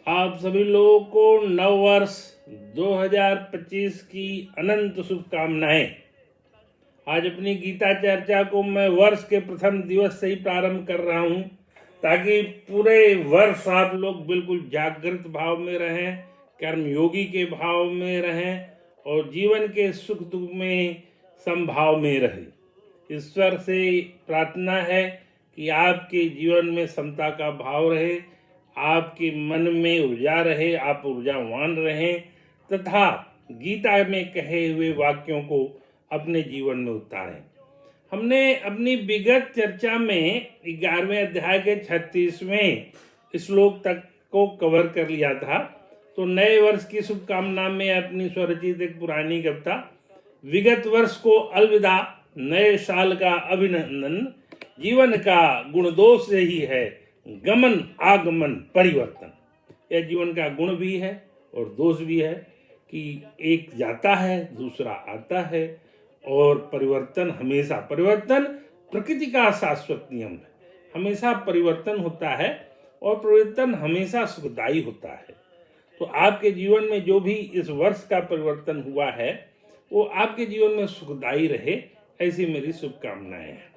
आप सभी लोगों को नव वर्ष 2025 की अनंत शुभकामनाएं। आज अपनी गीता चर्चा को मैं वर्ष के प्रथम दिवस से ही प्रारंभ कर रहा हूं, ताकि पूरे वर्ष आप लोग बिल्कुल जागृत भाव में रहें, कर्मयोगी के भाव में रहें और जीवन के सुख दुख में समभाव में रहें। ईश्वर से प्रार्थना है कि आपके जीवन में समता का भाव रहे, आपके मन में ऊर्जा रहे, आप ऊर्जावान रहें तथा गीता में कहे हुए वाक्यों को अपने जीवन में उतारें। हमने अपनी विगत चर्चा में 11वें अध्याय के 36वें श्लोक तक को कवर कर लिया था। तो नए वर्ष की शुभकामना में अपनी स्वरचित एक पुरानी कविता, विगत वर्ष को अलविदा, नए साल का अभिनंदन, जीवन का गुण दोष यही है, गमन आगमन परिवर्तन। यह जीवन का गुण भी है और दोष भी है कि एक जाता है दूसरा आता है, और परिवर्तन हमेशा, परिवर्तन प्रकृति का शाश्वत नियम है, हमेशा परिवर्तन होता है और परिवर्तन हमेशा सुखदायी होता है। तो आपके जीवन में जो भी इस वर्ष का परिवर्तन हुआ है वो आपके जीवन में सुखदायी रहे, ऐसी मेरी शुभकामनाएं हैं।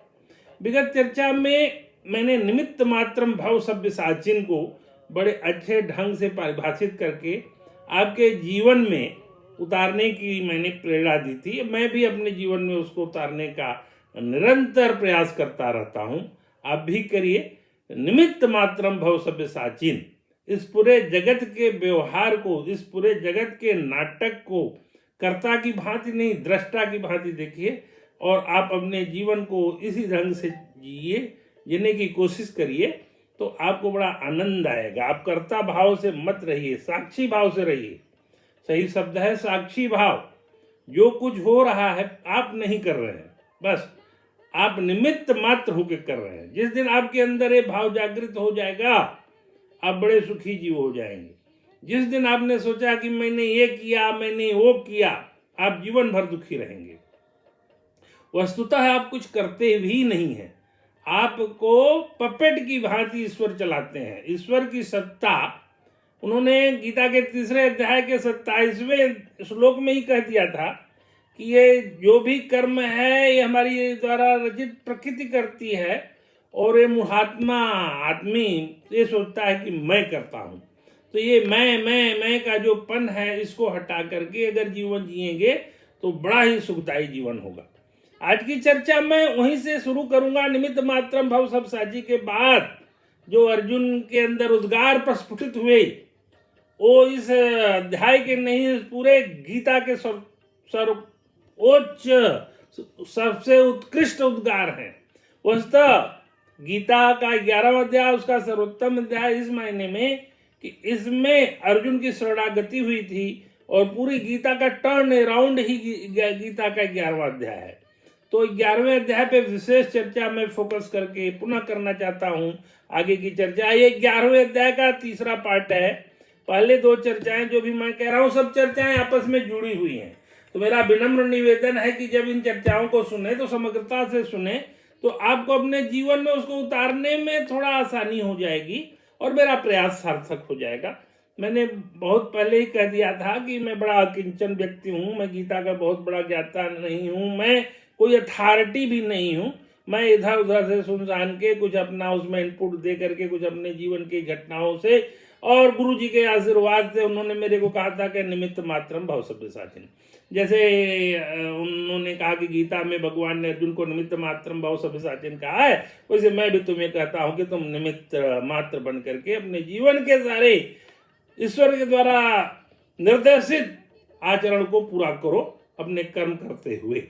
विगत चर्चा में मैंने निमित्त मात्रम भव सव्यसाचिन को बड़े अच्छे ढंग से परिभाषित करके आपके जीवन में उतारने की मैंने प्रेरणा दी थी। मैं भी अपने जीवन में उसको उतारने का निरंतर प्रयास करता रहता हूँ। आप भी करिए। निमित्त मात्रम भव सव्यसाचिन, इस पूरे जगत के व्यवहार को, इस पूरे जगत के नाटक को कर्ता की भांति नहीं, दृष्टा की भांति देखिए और आप अपने जीवन को इसी ढंग से जीने की कोशिश करिए, तो आपको बड़ा आनंद आएगा। आप कर्ता भाव से मत रहिए, साक्षी भाव से रहिए। सही शब्द है साक्षी भाव। जो कुछ हो रहा है आप नहीं कर रहे हैं, बस आप निमित्त मात्र होकर कर रहे हैं। जिस दिन आपके अंदर ये भाव जागृत हो जाएगा, आप बड़े सुखी जीव हो जाएंगे। जिस दिन आपने सोचा कि मैंने ये किया, मैंने वो किया, आप जीवन भर दुखी रहेंगे। वस्तुतः आप कुछ करते भी नहीं हैं, आपको पपेट की भांति ईश्वर चलाते हैं। ईश्वर की सत्ता उन्होंने गीता के 3 अध्याय के 27वें श्लोक में ही कह दिया था कि ये जो भी कर्म है ये हमारी द्वारा रचित प्रकृति करती है, और ये महात्मा आदमी ये सोचता है कि मैं करता हूँ। तो ये मैं का जो पन है, इसको हटा करके अगर जीवन जिएंगे तो बड़ा ही सुखदायी जीवन होगा। आज की चर्चा मैं वहीं से शुरू करूंगा। निमित्त मात्रम भव सव्यसाची के बाद जो अर्जुन के अंदर उद्गार प्रस्फुटित हुए, वो इस अध्याय के नहीं, पूरे गीता के सर्वोच्च सबसे उत्कृष्ट उद्गार हैं। वस्तुतः गीता का 11वां अध्याय उसका सर्वोत्तम अध्याय इस मायने में कि इसमें अर्जुन की शरणागति हुई थी, और पूरी गीता का टर्न अराउंड ही गीता का 11वां अध्याय है। तो 11वें अध्याय पे विशेष चर्चा मैं फोकस करके पुनः करना चाहता हूँ। आगे की चर्चा ये 11वें अध्याय का तीसरा पार्ट है। पहले 2 चर्चाएं जो भी मैं कह रहा हूँ, सब चर्चाएं आपस में जुड़ी हुई हैं। तो मेरा विनम्र निवेदन है कि जब इन चर्चाओं को सुने तो समग्रता से सुने, तो आपको अपने जीवन में उसको उतारने में थोड़ा आसानी हो जाएगी और मेरा प्रयास सार्थक हो जाएगा। मैंने बहुत पहले ही कह दिया था कि मैं बड़ा अकिंचन व्यक्ति हूँ, मैं गीता का बहुत बड़ा ज्ञाता नहीं हूँ, मैं कोई अथॉरिटी भी नहीं हूँ। मैं इधर उधर से सुन के कुछ अपना उसमें इनपुट दे करके, कुछ अपने जीवन की घटनाओं से और गुरु जी के आशीर्वाद से, उन्होंने मेरे को कहा था कि निमित्त मात्रम भव सव्यसाचिन। जैसे उन्होंने कहा कि गीता में भगवान ने अर्जुन को निमित्त मात्रम भव सव्यसाचिन कहा है, वैसे मैं भी तुम्हें कहता हूँ कि तुम निमित्त मात्र बन करके अपने जीवन के सारे ईश्वर के द्वारा निर्देशित आचरण को पूरा करो, अपने कर्म करते हुए।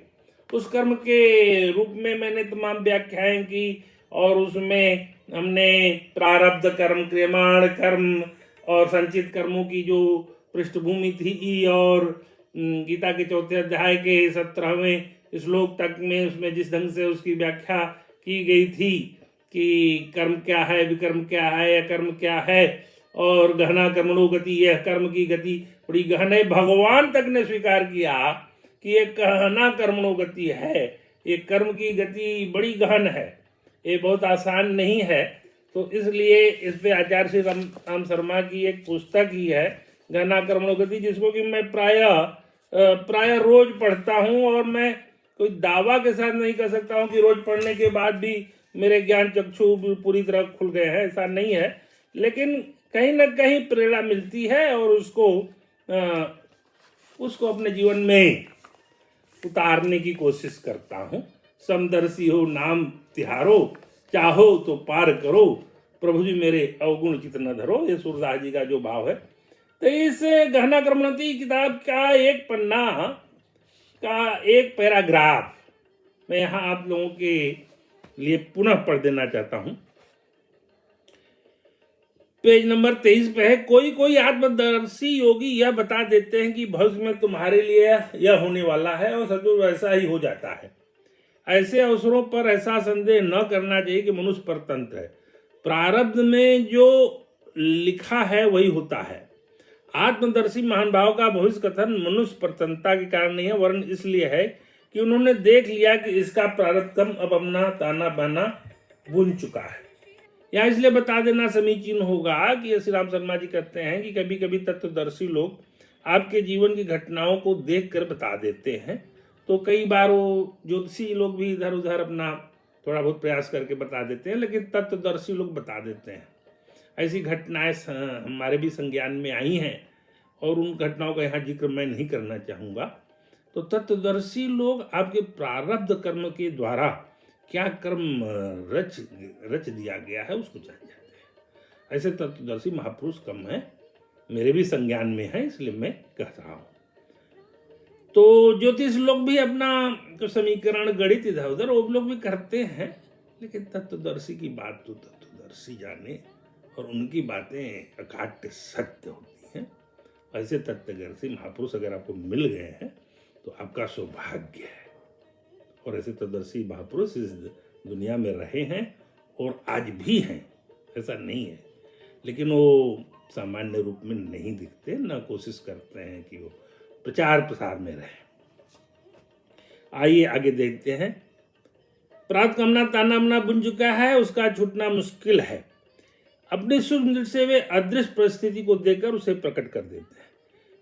उस कर्म के रूप में मैंने तमाम व्याख्याएं की, और उसमें हमने प्रारब्ध कर्म, क्रियमाण कर्म और संचित कर्मों की जो पृष्ठभूमि थी, और गीता के 4थे अध्याय के 17वें श्लोक तक में उसमें जिस ढंग से उसकी व्याख्या की गई थी कि कर्म क्या है, विकर्म क्या है, अकर्म क्या है, और गहना कर्मणो गति, यह कर्म की गति बड़ी गहन है। भगवान तक ने स्वीकार किया कि ये गहना कर्मणो गति है, ये कर्म की गति बड़ी गहन है, ये बहुत आसान नहीं है। तो इसलिए इस पे आचार्य श्री राम शर्मा की एक पुस्तक ही है गहना कर्मणो गति, जिसको कि मैं प्राय रोज पढ़ता हूँ। और मैं कोई दावा के साथ नहीं कर सकता हूँ कि रोज पढ़ने के बाद भी मेरे ज्ञान चक्षु पूरी तरह खुल गए हैं, ऐसा नहीं है। लेकिन कहीं ना कहीं प्रेरणा मिलती है और उसको अपने जीवन में उतारने की कोशिश करता हूँ। समदर्शी हो नाम तिहारो, चाहो तो पार करो, प्रभु जी मेरे अवगुण चित न धरो, ये सूरदास जी का जो भाव है। तो इस गहना कर्मणोगति किताब का एक पन्ना का एक पैराग्राफ मैं यहाँ आप लोगों के लिए पुनः पढ़ देना चाहता हूँ। पेज नंबर 23 पे है। कोई कोई आत्मदर्शी योगी यह बता देते हैं कि भविष्य में तुम्हारे लिए यह होने वाला है और सचमुच वैसा ही हो जाता है। ऐसे अवसरों पर ऐसा संदेह न करना चाहिए कि मनुष्य परतंत्र है। प्रारब्ध में जो लिखा है वही होता है। आत्मदर्शी महान भाव का भविष्य कथन मनुष्य परतंत्रता के कारण नहीं है, वरन इसलिए है कि उन्होंने देख लिया कि इसका प्रारब्ध कम अब अपना ताना बाना बुन चुका है। यहाँ इसलिए बता देना समीचीन होगा कि श्री राम शर्मा जी कहते हैं कि कभी कभी तत्वदर्शी लोग आपके जीवन की घटनाओं को देखकर बता देते हैं। तो कई बार वो ज्योतिषी लोग भी इधर उधर अपना थोड़ा बहुत प्रयास करके बता देते हैं, लेकिन तत्वदर्शी लोग बता देते हैं। ऐसी घटनाएं हमारे भी संज्ञान में आई हैं और उन घटनाओं का यहाँ जिक्र मैं नहीं करना चाहूँगा। तो तत्वदर्शी लोग आपके प्रारब्ध कर्म के द्वारा क्या कर्म रच दिया गया है उसको जान जाते हैं। ऐसे तत्वदर्शी महापुरुष कम है, मेरे भी संज्ञान में है, इसलिए मैं कह रहा हूँ। तो ज्योतिष लोग भी अपना तो समीकरण गणित इधर उधर वो लोग भी करते हैं, लेकिन तत्वदर्शी की बात तो तत्वदर्शी जाने और उनकी बातें अकाट्य सत्य होती हैं। ऐसे तत्वदर्शी महापुरुष अगर आपको मिल गए हैं तो आपका सौभाग्य है। और ऐसे तत्वदर्शी महापुरुष इस दुनिया में रहे हैं और आज भी हैं, ऐसा नहीं है। लेकिन वो सामान्य रूप में नहीं दिखते, ना कोशिश करते हैं कि वो प्रचार प्रसार में रहे। आइए आगे देखते हैं। प्राप्त कामना ताना बाना बुन चुका है, उसका छूटना मुश्किल है। अपनी सूक्ष्म दृष्टि से वे अदृश्य परिस्थिति को देखकर उसे प्रकट कर देते हैं।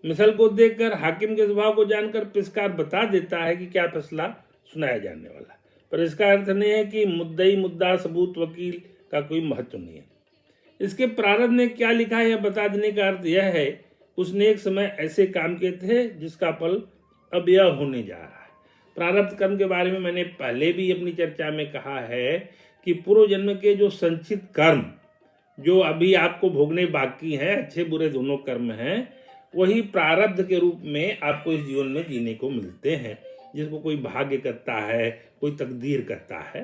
मिसाल को देखकर हाकिम के स्वभाव को जानकर पेशकार बता देता है कि क्या फैसला सुनाया जाने वाला, पर इसका अर्थ नहीं है कि मुद्दई मुद्दा सबूत वकील का कोई महत्व नहीं है। इसके प्रारब्ध में क्या लिखा है यह बता देने का अर्थ यह है उसने एक समय ऐसे काम किए थे जिसका फल अब यह होने जा रहा है। प्रारब्ध कर्म के बारे में मैंने पहले भी अपनी चर्चा में कहा है कि पूर्व जन्म के जो संचित कर्म जो अभी आपको भोगने बाकी हैं, अच्छे बुरे दोनों कर्म हैं, वही प्रारब्ध के रूप में आपको इस जीवन में जीने को मिलते हैं। जिसको कोई भाग्य कहता है, कोई तकदीर कहता है।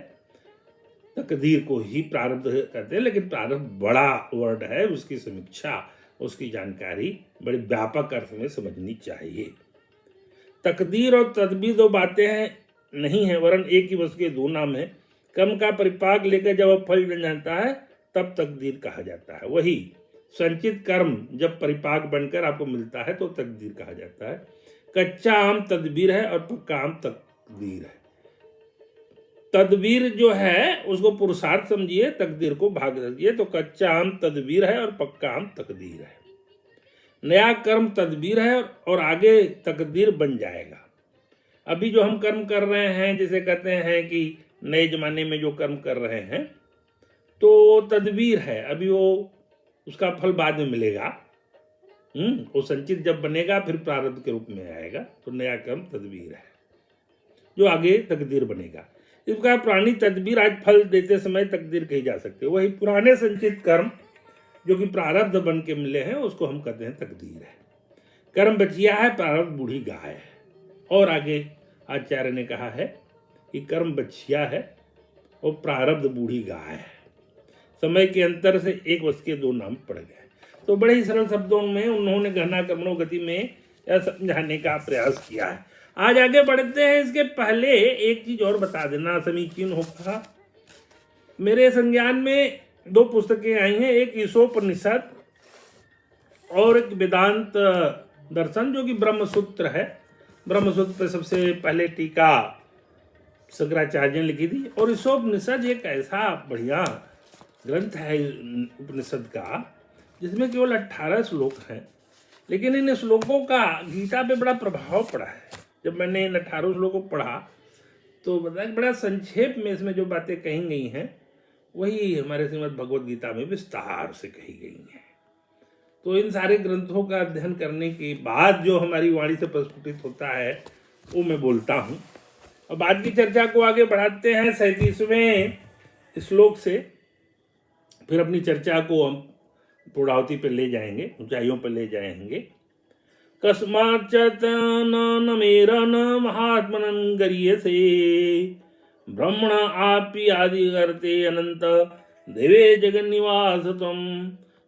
तकदीर को ही प्रारब्ध कहते हैं, लेकिन प्रारब्ध बड़ा वर्ड है, उसकी समीक्षा उसकी जानकारी बड़ी व्यापक अर्थ में समझनी चाहिए। तकदीर और तदबीर दो बातें हैं नहीं है, वरन एक ही वस्तु के दो नाम है। कर्म का परिपाक लेकर जब फल बन जाता है तब तकदीर कहा जाता है। वही संचित कर्म जब परिपाक बनकर आपको मिलता है तो तकदीर कहा जाता है। कच्चा आम तदबीर है और पक्का आम तकदीर है। तदबीर जो है उसको पुरुषार्थ समझिए, तकदीर को भाग रखिए। तो कच्चा आम तदबीर है और पक्का आम तकदीर है। नया कर्म तदबीर है और आगे तकदीर बन जाएगा। अभी जो हम कर्म कर रहे हैं, जैसे कहते हैं कि नए जमाने में जो कर्म कर रहे हैं तो तदबीर है, अभी वो उसका फल बाद में मिलेगा। वो संचित जब बनेगा फिर प्रारब्ध के रूप में आएगा। तो नया कर्म तदबीर है जो आगे तकदीर बनेगा। इस प्रकार पुरानी तदबीर आज फल देते समय तकदीर कही जा सकती है। वही पुराने संचित कर्म जो कि प्रारब्ध बन के मिले हैं उसको हम कहते हैं तकदीर है। कर्म बचिया है, प्रारब्ध बूढ़ी गाय है। और आगे आचार्य ने कहा है कि कर्म बचिया है और प्रारब्ध बूढ़ी गाय है। समय के अंतर से एक वस्तु के दो नाम पड़ गए। तो बड़े ही सरल शब्दों में उन्होंने गहना कर्मणो गति में यह समझाने का प्रयास किया है। आज आगे बढ़ते हैं। इसके पहले एक चीज और बता देना समीचीन होगा। मेरे संज्ञान में दो पुस्तकें आई हैं, एक ईशोपनिषद और एक वेदांत दर्शन जो कि ब्रह्मसूत्र है। ब्रह्मसूत्र पे सबसे पहले टीका शंकराचार्य ने लिखी थी। और ईशोपनिषद एक ऐसा बढ़िया ग्रंथ है उपनिषद का, जिसमें केवल 18 श्लोक हैं, लेकिन इन श्लोकों का गीता पे बड़ा प्रभाव पड़ा है। जब मैंने इन 18 श्लोकों को पढ़ा तो बताया बड़ा संक्षेप में इसमें जो बातें कही गई हैं वही हमारे श्रीमद् भगवद गीता में विस्तार से कही गई हैं। तो इन सारे ग्रंथों का अध्ययन करने के बाद जो हमारी वाणी से प्रस्फुटित होता है वो मैं बोलता हूँ। अब आज की चर्चा को आगे बढ़ाते हैं 37वें श्लोक से, फिर अपनी चर्चा को हम पूर्णावती पर ले जाएंगे, ऊंचाइयों पर ले जाएंगे। कस्माच्च न मेरा न महात्मनं गरीयसे ब्रह्मण आपि आदि करते अनंत देवे जगन्निवास त्वम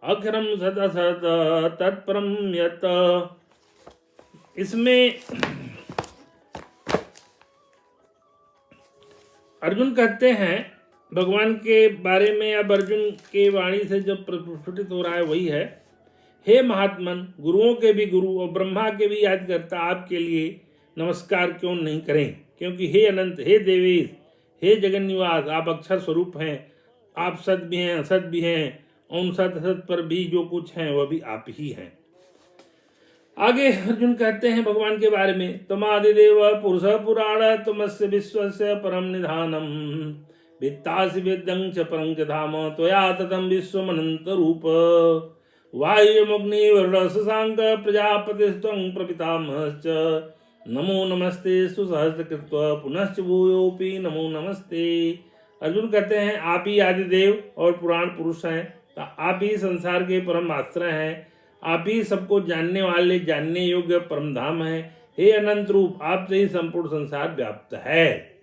अक्षरम सत असत तत्परम यत्। इसमें अर्जुन कहते हैं भगवान के बारे में, अब अर्जुन के वाणी से जो प्रस्फुटित हो रहा है वही है, हे महात्मन, गुरुओं के भी गुरु और ब्रह्मा के भी याद करता आपके लिए नमस्कार क्यों नहीं करें, क्योंकि हे अनंत, हे देवेश, हे जगन्निवास, आप अक्षर स्वरूप हैं, आप सत भी हैं असत भी हैं, उन सत असत पर भी जो कुछ हैं वह भी आप ही हैं। आगे अर्जुन कहते हैं भगवान के बारे में, तमादिदेव पुरुष पुराण तुमस्य विश्वस्य परम निधानम वित्तासि वेद्यं च परं च धाम त्वया ततं विश्वमनंत रूप वायुमग्नि वरुण शशांक प्रजापतिस्त्वं प्रपितामहश्च नमो नमस्ते सुसहस्रकृत्वा पुनश्च भूयोऽपि नमो नमस्ते। अर्जुन कहते हैं आप ही आदिदेव और पुराण पुरुष हैं, आप ही संसार के परम आश्रय हैं, आप ही सबको जानने वाले जानने योग्य परम धाम हैं। हे अनंत रूप, आपसे ही संपूर्ण संसार व्याप्त है।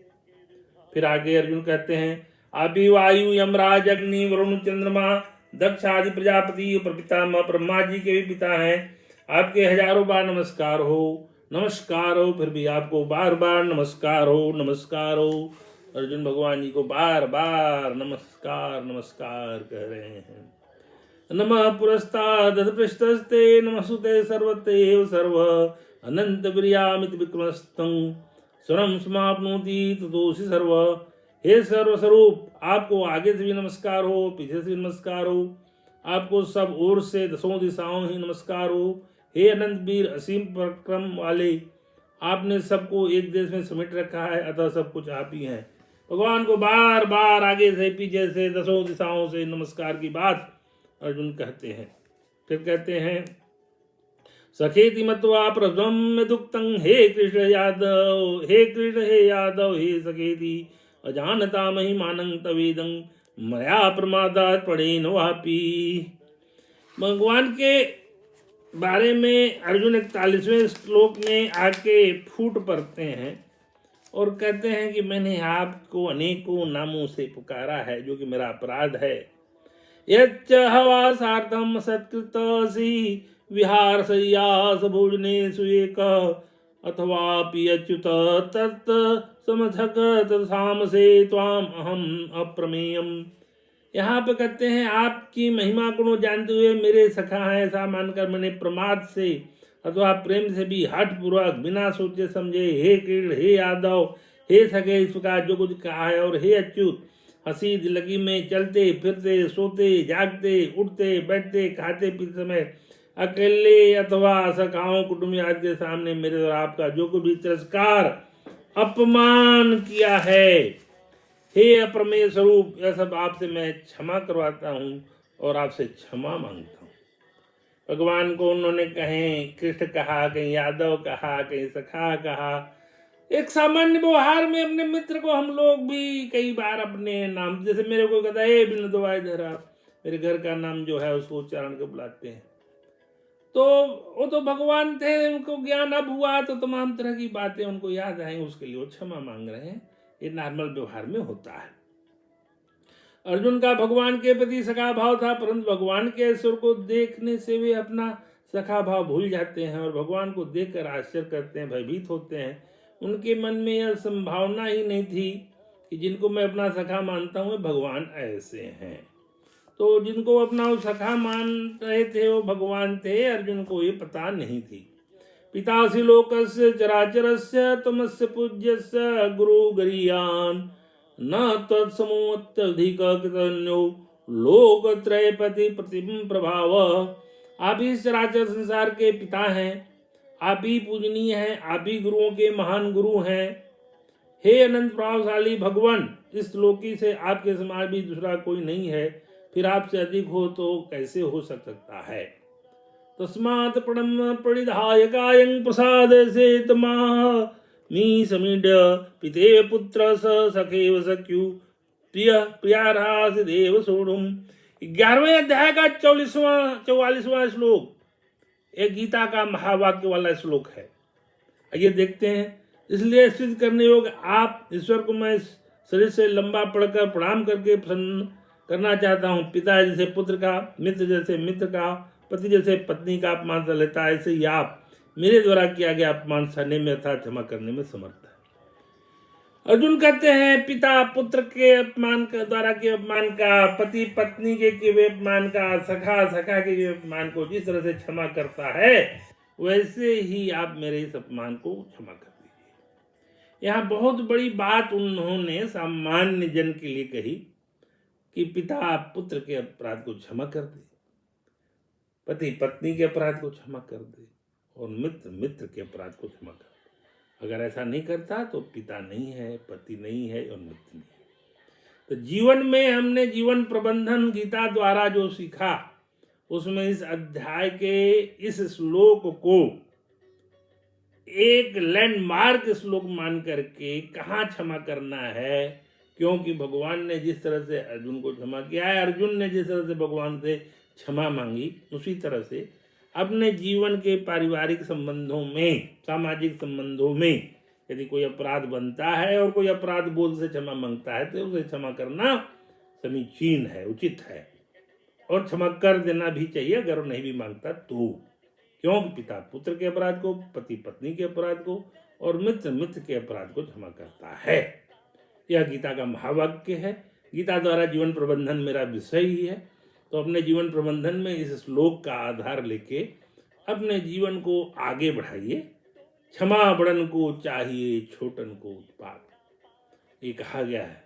फिर आगे अर्जुन कहते हैं आप ही वायु यमराज अग्नि वरुण चंद्रमा दक्ष आदि प्रजापति प्रपितामह ब्रह्मा जी के भी पिता हैं। आपके हजारों बार नमस्कार हो, नमस्कार हो, फिर भी आपको बार बार नमस्कार हो, नमस्कार हो। अर्जुन भगवान जी को बार बार नमस्कार नमस्कार कह रहे हैं। नमः पुरस्ताद पृष्ठस्ते नमस्तुते सर्वते सर्व अनंत वीर्यामित विक्रमस्तं स्वरम समाप्नोति ततोऽसि सर्व। हे सर्वस्वरूप, आपको आगे से भी नमस्कार हो, पीछे से भी नमस्कार हो, आपको सब ओर से दसों दिशाओं ही नमस्कार हो। हे अनंत वीर, असीम पराक्रम वाले, आपने सबको एक देश में समेट रखा है, अतः सब कुछ आप ही हैं। भगवान को बार बार आगे से पीछे से दसों दिशाओं से नमस्कार की बात अर्जुन कहते हैं। फिर कहते हैं सखेति मत्वा प्रब्रह्म दुक्तं हे कृष्ण यादव, हे कृष्ण हे यादव, हे सखेति अजानता महिमानं तवेदं मया प्रमादात् पड़ेन वापि। भगवान के बारे में अर्जुन 41वें श्लोक में आके फूट पड़ते हैं और कहते हैं कि मैंने आपको अनेकों नामों से पुकारा है, जो कि मेरा अपराध है। यच्च हवासार्थम सत्कृतसि विहारशय्यास भोजनेषु एकः अथवापि अच्युत तत् समथक तत्सामसे त्वाम अहम अप्रमेयम। यहाँ पे कहते हैं आपकी महिमा को जानते हुए मेरे सखा हैं, ऐसा मानकर मैंने प्रमाद से अथवा प्रेम से भी हठ पूर्वक बिना सोचे समझे हे कृष्ण, हे यादव, हे सखे इस प्रकार जो कुछ कहा है। और हे अच्युत, हंसी दिलगी में चलते फिरते सोते जागते उठते बैठते खाते पीते समय अकेले अथवा सखाओं कुटुंब आदि के सामने मेरे और आपका जो कुछ भी तिरस्कार अपमान किया है, हे अप्रमेय स्वरूप, यह सब आपसे मैं क्षमा करवाता हूँ और आपसे क्षमा मांगता हूँ। भगवान को उन्होंने कहीं कृष्ण कहा, कहीं यादव कहा, कहीं सखा कहा। एक सामान्य व्यवहार में अपने मित्र को हम लोग भी कई बार अपने नाम, जैसे मेरे को कहता है बिन दवाई धरा, मेरे घर का नाम जो है उसको उच्चारण के बुलाते हैं, तो वो तो भगवान थे, उनको ज्ञान अब हुआ तो तमाम तरह की बातें उनको याद आई, उसके लिए वो क्षमा मांग रहे हैं। ये नॉर्मल व्यवहार में होता है। अर्जुन का भगवान के प्रति सखा भाव था, परंतु भगवान के स्वर को देखने से वे अपना सखा भाव भूल जाते हैं और भगवान को देखकर आश्चर्य करते हैं, भयभीत होते हैं। उनके मन में यह संभावना ही नहीं थी कि जिनको मैं अपना सखा मानता हूँ भगवान ऐसे हैं। तो जिनको अपना सखा मान रहे थे वो भगवान थे, अर्जुन को ये पता नहीं थी। पितासि लोकस्य चराचरस्य तमस्य पूज्यस्य गुरु गरीयान न तत्समोऽत्यधिक कृतन्यो लोक त्रयपति प्रतिम प्रभाव। आप ही चराचर संसार के पिता हैं, आप ही पूजनीय हैं, आप ही गुरुओं के महान गुरु हैं। हे अनंत प्रभावशाली भगवान, इस लोकी से आपके समान भी दूसरा कोई नहीं है, फिर आपसे अधिक हो तो कैसे हो सकता है। तस्मात् प्रणम प्रणिधाय कायं प्रसाद से मी समीड्य पिते पुत्र स सखेव सख्यु प्रिय प्रियारास देव सोढ़ुम। 11वें अध्याय का 44वां श्लोक एक गीता का महावाक्य वाला श्लोक है। आइए देखते हैं। इसलिए सिद्ध करने योग्य आप ईश्वर को मैं शरीर से लंबा पढ़कर प्रणाम करके प्रसन्न करना चाहता हूँ। पिता जैसे पुत्र का, मित्र जैसे मित्र का, पति जैसे पत्नी का अपमान कर लेता है, ऐसे ही आप मेरे द्वारा किया गया अपमान सहने में अर्थात क्षमा करने में समर्थ है। अर्जुन कहते हैं पिता पुत्र के अपमान का, द्वारा के अपमान का, पति पत्नी के किए हुए अपमान का, सखा सखा के किए अपमान को जिस तरह से क्षमा करता है, वैसे ही आप मेरे इस अपमान को क्षमा कर दीजिए। यहाँ बहुत बड़ी बात उन्होंने सामान्य जन के लिए कही कि पिता पुत्र के अपराध को क्षमा कर दे, पति पत्नी के अपराध को क्षमा कर दे, और मित्र मित्र के अपराध को क्षमा कर दे। अगर ऐसा नहीं करता तो पिता नहीं है, पति नहीं है और मित्र नहीं है। तो जीवन में हमने जीवन प्रबंधन गीता द्वारा जो सीखा, उसमें इस अध्याय के इस श्लोक को एक लैंडमार्क श्लोक मान करके कहाँ क्षमा करना है, क्योंकि भगवान ने जिस तरह से अर्जुन को क्षमा किया है, अर्जुन ने जिस तरह से भगवान से क्षमा मांगी, उसी तरह से अपने जीवन के पारिवारिक संबंधों में, सामाजिक संबंधों में यदि कोई अपराध बनता है और कोई अपराध बोध से क्षमा मांगता है तो उसे क्षमा करना समीचीन है, उचित है, और क्षमा कर देना भी चाहिए अगर वो नहीं भी मांगता तो। क्योंकि पिता पुत्र के अपराध को, पति पत्नी के अपराध को और मित्र मित्र के अपराध को क्षमा करता है। यह गीता का महावाक्य है। गीता द्वारा जीवन प्रबंधन मेरा विषय ही है, तो अपने जीवन प्रबंधन में इस श्लोक का आधार लेके अपने जीवन को आगे बढ़ाइए। क्षमा बड़न को चाहिए, छोटन को उत्पात, ये कहा गया है।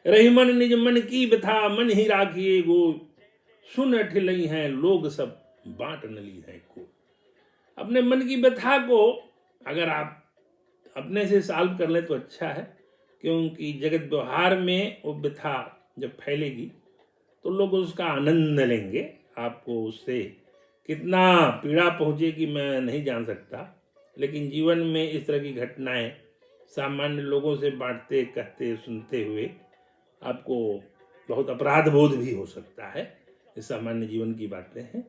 रही मन निज मन की व्यथा, मन ही राखिए गो, सुन ठिलई हैं लोग सब बांट नली है को। अपने मन की व्यथा को अगर आप अपने से सॉल्व कर ले तो अच्छा है, क्योंकि जगत व्यवहार में वो व्यथा जब फैलेगी तो लोग उसका आनंद लेंगे। आपको उससे कितना पीड़ा पहुंचेगी मैं नहीं जान सकता, लेकिन जीवन में इस तरह की घटनाएं सामान्य लोगों से बांटते, कहते, सुनते हुए आपको बहुत अपराध बोध भी हो सकता है। ये सामान्य जीवन की बातें हैं।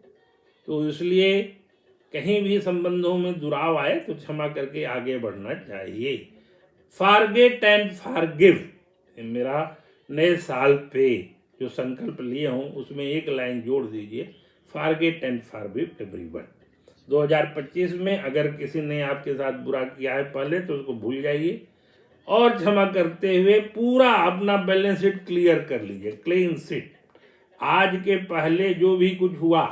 तो इसलिए कहीं भी संबंधों में दुराव आए तो क्षमा करके आगे बढ़ना चाहिए। फॉरगेट एंड फॉरगिव, मेरा नए साल पे जो संकल्प लिए हूँ उसमें एक लाइन जोड़ दीजिए, फॉरगेट एंड फॉरगिव एवरीवन। 2025 में अगर किसी ने आपके साथ बुरा किया है पहले तो उसको भूल जाइए और क्षमा करते हुए पूरा अपना बैलेंस शीट क्लियर कर लीजिए, क्लीन शीट। आज के पहले जो भी कुछ हुआ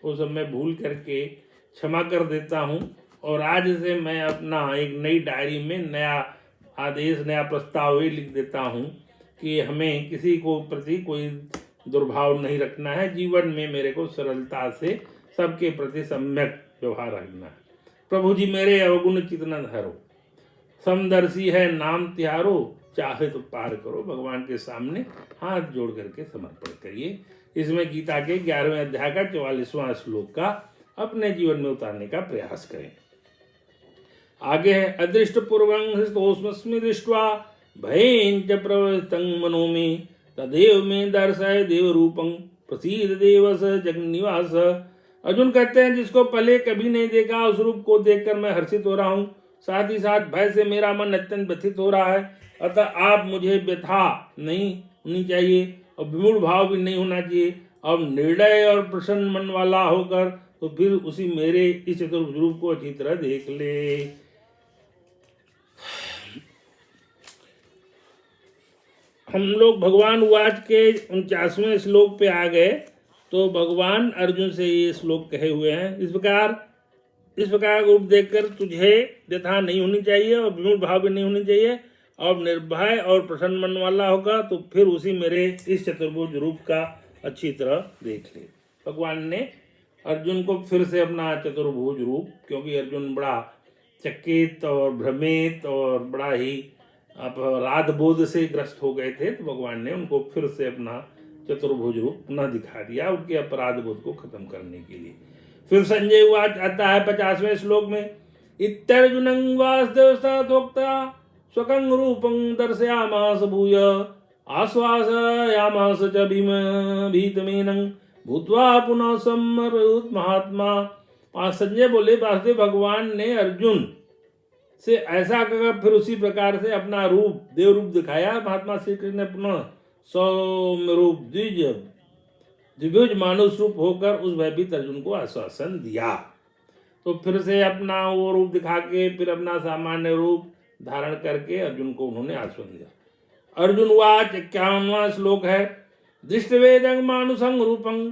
वो सब मैं भूल करके क्षमा कर देता हूँ, और आज से मैं अपना एक नई डायरी में नया आदेश, नया प्रस्ताव ये लिख देता हूँ कि हमें किसी को प्रति कोई दुर्भाव नहीं रखना है। जीवन में मेरे को सरलता से सबके प्रति सम्यक व्यवहार रखना है। प्रभु जी मेरे अवगुण चितना धरो, समदर्शी है नाम तिहारो, चाहे तो पार करो। भगवान के सामने हाथ जोड़ करके समर्पण करिए। इसमें गीता के 11वें अध्याय का 44वां श्लोक का अपने जीवन में उतारने का प्रयास करें। आगे है, अदृष्ट पूर्वं हृतोस्मस्मि दृष्ट्वा भयेन च प्रवृत्तं मनो मे, तदेव में दर्शय देव रूपं प्रसीद देवस जगन्निवास। अर्जुन कहते हैं जिसको पहले कभी नहीं देखा उस रूप को देखकर मैं हर्षित हो रहा हूँ, साथ ही साथ भय से मेरा मन अत्यंत व्यथित हो रहा है। अतः आप मुझे व्यथा नहीं होनी चाहिए और विमूढ़ भाव भी नहीं होना चाहिए, और निर्दय और प्रसन्न मन वाला होकर तो फिर उसी मेरे इस चतुर्भुज रूप को अच्छी तरह देख ले। हम लोग भगवान वाच के 49वें श्लोक पे आ गए। तो भगवान अर्जुन से ये श्लोक कहे हुए हैं, इस प्रकार रूप देखकर तुझे व्यथा नहीं होनी चाहिए और विमूढ़ भाव भी नहीं होनी चाहिए, और निर्भय और प्रसन्न मन वाला होगा तो फिर उसी मेरे इस चतुर्भुज रूप का अच्छी तरह देख ले। भगवान ने अर्जुन को फिर से अपना चतुर्भुज रूप, क्योंकि अर्जुन बड़ा चकित और भ्रमित और बड़ा ही अपराध बोध से ग्रस्त हो गए थे, तो भगवान ने उनको फिर से अपना चतुर्भुज रूप पुनः दिखा दिया उनके अपराध बोध को खत्म करने के लिए। फिर संजय वाच आता है 50वें श्लोक में, इत्यर्जुनं वासुदेवस्तथोक्ता स्वकं रूपं दर्शयामास भूय आश्वासयामास च भीतमेनं भूत्वा पुनः सम्मरुत महात्मा। आज संजय बोले वासुदेव भगवान ने अर्जुन से ऐसा कर फिर उसी प्रकार से अपना रूप देव रूप दिखाया। महात्मा श्री कृष्ण ने पुनः सौम्य रूप द्विभुज मानुष रूप होकर उस भयभीत अर्जुन को आश्वासन दिया। तो फिर से अपना वो रूप दिखा के फिर अपना सामान्य रूप धारण करके अर्जुन को उन्होंने आश्वासन दिया। अर्जुन वाच 51वां श्लोक है, दृष्टवेदं मानुषं रूपं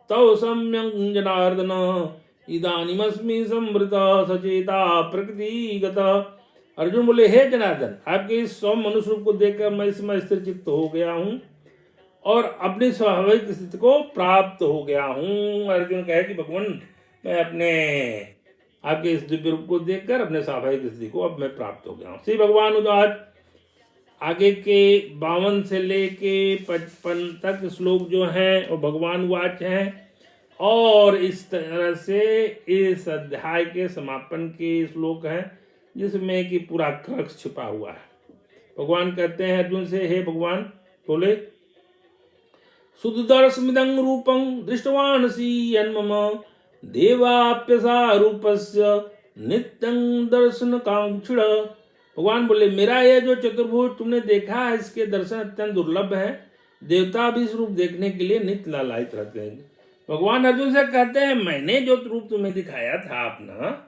तव सम्यं जनार्दन इदानीमस्मि संवृता सचेता प्रकृतिगत। अर्जुन बोले, हे जनार्दन, आपके इस सौम्य मनुष्य रूप को देखकर मैं इस समय स्थिर चित्त हो गया हूँ और अपनी स्वाभाविक स्थिति को प्राप्त हो गया हूँ। अर्जुन कहे कि भगवान, मैं अपने आपके इस दिव्य रूप को देखकर अपने स्वाभाविक स्थिति को अब मैं प्राप्त हो गया हूँ। श्री भगवान उदास आगे के 52 से लेके 55 तक श्लोक जो हैं वो भगवान वाच हैं, और इस तरह से इस अध्याय के समापन के श्लोक हैं जिसमें कि पूरा क्रक्स छिपा हुआ है। भगवान कहते हैं अर्जुन से, हे भगवान, बोले, सुदर्शमिदं रूपं दृष्टवानसि यन्मम देवाप्यसा रूपस्य नित्यं दर्शन कांक्षिण। भगवान बोले, मेरा यह जो चतुर्भुज तुमने देखा है इसके दर्शन अत्यंत दुर्लभ है, देवता भी इस रूप देखने के लिए नित्य लालायित रहते हैं। भगवान अर्जुन से कहते हैं, मैंने जो रूप तुम्हें दिखाया था अपना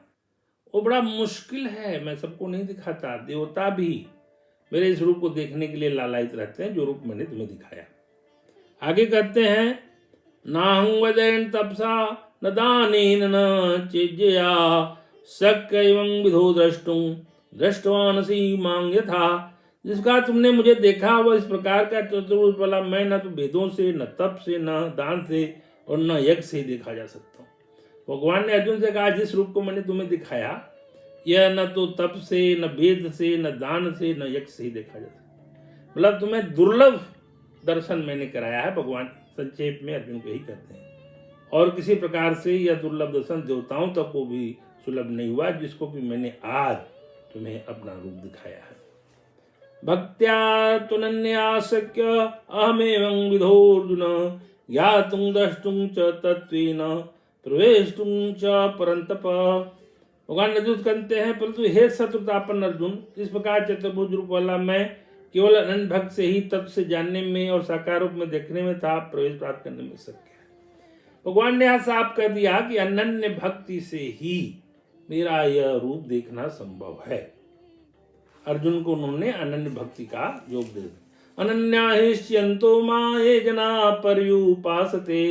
वो बड़ा मुश्किल है, मैं सबको नहीं दिखाता, देवता भी मेरे इस रूप को देखने के लिए लालायित रहते हैं जो रूप मैंने तुम्हें दिखाया। आगे कहते हैं, नाहं वदेन तपसा न दानेन न चेज्जया शक्यं विधो द्रष्टुं दृष्टवानसि मां यथा। जिसका तुमने मुझे देखा वह इस प्रकार का चतुर्भुज वाला मैं न तो वेदों से, न तप से, न दान से और न यज्ञ से देखा जा सकता हूँ। भगवान ने अर्जुन से कहा, जिस रूप को मैंने तुम्हें दिखाया यह न तो तप से, न वेद से, न दान से, न यज्ञ से ही देखा जा सकता। मतलब तुम्हें दुर्लभ दर्शन मैंने कराया है। भगवान संक्षेप में अर्जुन को यही कहते हैं, और किसी प्रकार से यह दुर्लभ दर्शन देवताओं तक को भी सुलभ नहीं हुआ जिसको भी मैंने आज तुम्हें अपना रूप दिखाया है। भक्त्या तुनन्या शक्य अहमेवं विधोर्जुन ज्ञातुं द्रष्टुं च तत्त्वेन प्रवेष्टुं च परन्तप। भगवान अर्जुन कहते हैं, परंतु हे शत्रुतापन अर्जुन, इस प्रकार चतुर्भुज रूप वाला मैं केवल अनन्य भक्त से ही तत्व से जानने में और साकार रूप में देखने में था प्रवेश प्राप्त करने में शक्य है। भगवान ने यहाँ साफ कर दिया कि अनन्य भक्ति से ही मेरा यह रूप देखना संभव है। अर्जुन को उन्होंने अनन्य भक्ति का योग दे दिया। अनन्या हिष्यन्तो मां ये जना पर्युपासते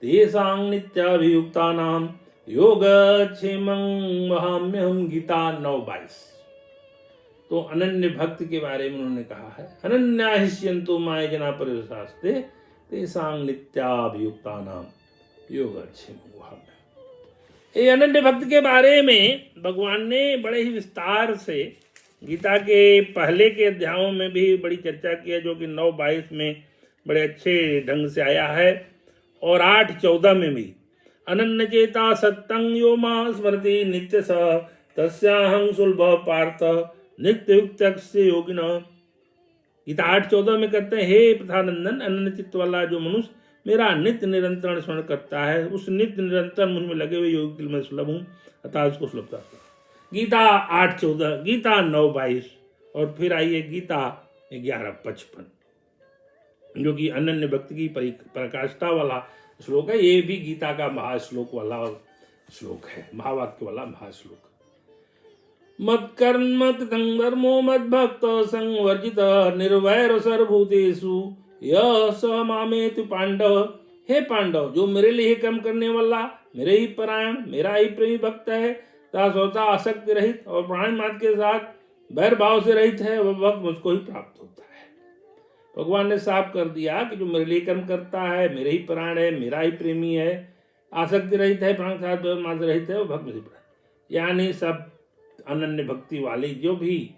तेषां नित्याभियुक्तानां योगक्षेमं वहाम्यहं। गीता 9:22। तो अनन्य भक्ति के बारे में उन्होंने कहा है, अनन्या हिष्यन्तो मां ये जना पर्युपासते तेषां नित्याभियुक्तानां योगक्षेमं वहाम्यहम्। ये अनन्य भक्ति के बारे में भगवान ने बड़े ही विस्तार से गीता के पहले के अध्यायों में भी बड़ी चर्चा की है, जो कि 9:22 में बड़े अच्छे ढंग से आया है, और 8:14 में भी अनन्य चेता सत्तं यो मां स्मरति नित्य स तस्याहं सुलभ पार्थ नित्य युक्तस्य योगिन। गीता 8:14 में कहते हैं, हे प्रथानंदन, अनन्य चित्त वाला जो मनुष्य मेरा नित्य निरंतर स्मरण करता है उस नित्य निरंतर मुझ में लगे हुए योगी के लिए मैं सुलभ हूँ, अतः उसको सुलभता है। गीता 8:14, गीता 9:22, और फिर आइए गीता 11:55 जो कि अनन्य भक्ति की प्रकाष्ठा वाला श्लोक है। ये भी गीता का महाश्लोक वाला श्लोक है, महावाक्य वाला महाश्लोक। मत कर्म तंग धर्मो मद भक्त संवर्जित निर्वैर सर्वभूतेषु यह स मामेति पांडव। हे पांडव, जो मेरे लिए कर्म करने वाला, मेरे ही परायण, मेरा ही प्रेमी भक्त है तथा स्वतः आसक्ति रहित और प्राणी मात्र के साथ वैर भाव से रहित है वह भक्त मुझको ही प्राप्त होता है। भगवान ने साफ कर दिया कि जो मेरे लिए कर्म करता है, मेरे ही प्राण है, मेरा ही प्रेमी है, आसक्ति रहित है, प्राण के साथ मास रहित है, वो भक्त मुझे प्राप्त। यानी सब अनन्य भक्ति वाली जो भी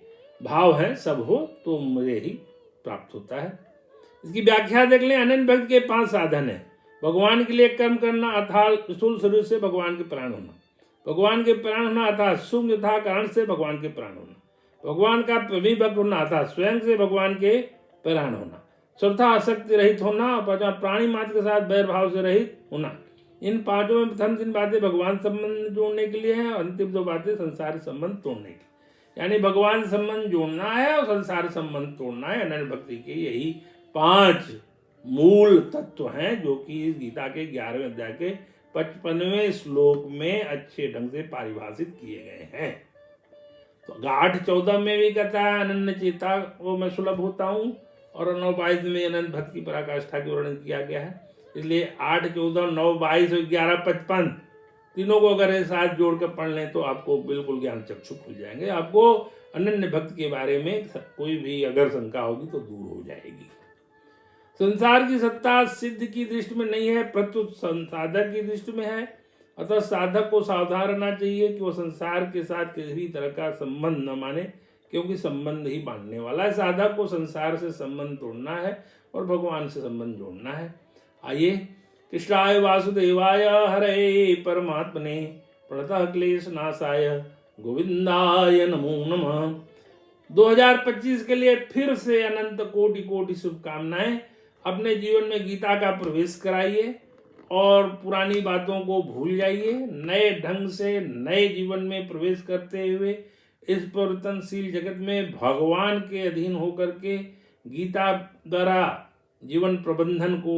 भाव है सब हो तो मुझे ही प्राप्त होता है। इसकी व्याख्या देख लें। अनन्य भक्त के 5 साधन है। भगवान के लिए कर्म करना अर्थात स्थूल शरीर से भगवान के प्राण होना, भगवान के प्राण होना अर्थात सूक्ष्म यथा कारण से भगवान के प्राण होना, भगवान का विभक्त होना अर्थात स्वयं से भगवान के प्राण होना, सर्वथा आसक्ति रहित होना और प्राणी मात्र के साथ वैर भाव से रहित होना। इन 5 में प्रथम 3 बातें भगवान संबंध जोड़ने के लिए हैं, अंतिम 2 बातें संसार संबंध तोड़ने के लिए। यानी भगवान संबंध जोड़ना है और संसार संबंध तोड़ना है। अनन्य भक्ति के यही 5 मूल तत्व हैं जो कि इस गीता के 11वें अध्याय के 55वें श्लोक में अच्छे ढंग से परिभाषित किए गए हैं। तो 8:14 में भी कहता है अनन्य चेता वो मैं सुलभ होता हूँ, और 9:22 में अनंत भक्त की पराकाष्ठा की वर्णन किया गया है। इसलिए 8:14, 9:22 और 11:55 तीनों को अगर एक साथ जोड़कर पढ़ लें तो आपको बिल्कुल ज्ञान चक्षु खुल जाएंगे। आपको अनन्य भक्त के बारे में कोई भी अगर शंका होगी तो दूर हो जाएगी। संसार की सत्ता सिद्ध की दृष्टि में नहीं है, प्रत्युत साधक की दृष्टि में है। अतः साधक को सावधान रहना चाहिए कि वो संसार के साथ किसी भी तरह का संबंध न माने, क्योंकि संबंध ही बांधने वाला है। साधक को संसार से संबंध तोड़ना है और भगवान से संबंध जोड़ना है। आइए, कृष्णाय वासुदेवाय हरे परमात्मने प्रणतः क्लेश नाशाय गोविंदाय नमो नमः। 2025 के लिए फिर से अनंत कोटि कोटि शुभकामनाएं। अपने जीवन में गीता का प्रवेश कराइए और पुरानी बातों को भूल जाइए। नए ढंग से नए जीवन में प्रवेश करते हुए इस परिवर्तनशील जगत में भगवान के अधीन होकर के गीता द्वारा जीवन प्रबंधन को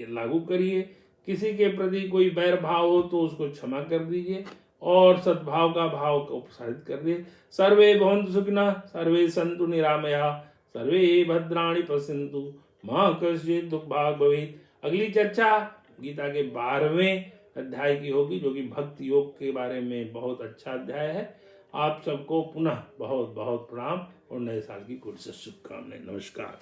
लागू करिए। किसी के प्रति कोई वैर भाव हो तो उसको क्षमा कर दीजिए और सद्भाव का भाव को प्रसारित कर दिए। सर्वे भवन्तु सुखिनः, सर्वे सन्तु निरामया, सर्वे भद्राणि पश्यन्तु मा कश्चित् दुःखभाग् भवेत्। अगली चर्चा गीता के 12वें अध्याय की होगी, जो कि भक्ति योग के बारे में बहुत अच्छा अध्याय है। आप सबको पुनः बहुत बहुत प्रणाम और नए साल की कोटि शुभकामनाएं। नमस्कार।